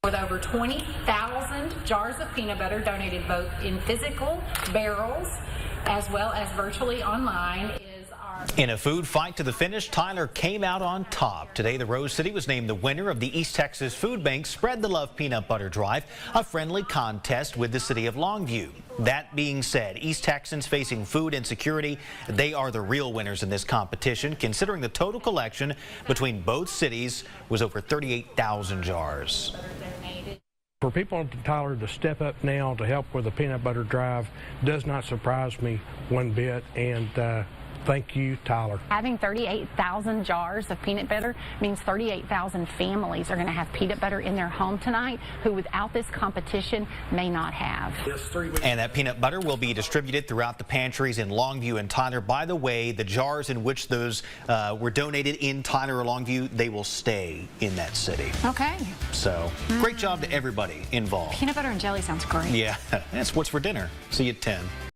With over 20,000 jars of peanut butter donated both in physical barrels as well as virtually online. In a food fight to the finish, Tyler came out on top. Today, the Rose City was named the winner of the East Texas Food Bank Spread the Love Peanut Butter Drive, a friendly contest with the city of Longview. That being said, East Texans facing food insecurity, they are the real winners in this competition, considering the total collection between both cities was over 38,000 jars. For people in Tyler to step up now to help with the peanut butter drive does not surprise me one bit, and thank you, Tyler. Having 38,000 jars of peanut butter means 38,000 families are going to have peanut butter in their home tonight who without this competition may not have. And that peanut butter will be distributed throughout the pantries in Longview and Tyler. By the way, the jars in which those were donated in Tyler or Longview, they will stay in that city. Okay. So great job to everybody involved. Peanut butter and jelly sounds great. Yeah, that's what's for dinner. See you at 10.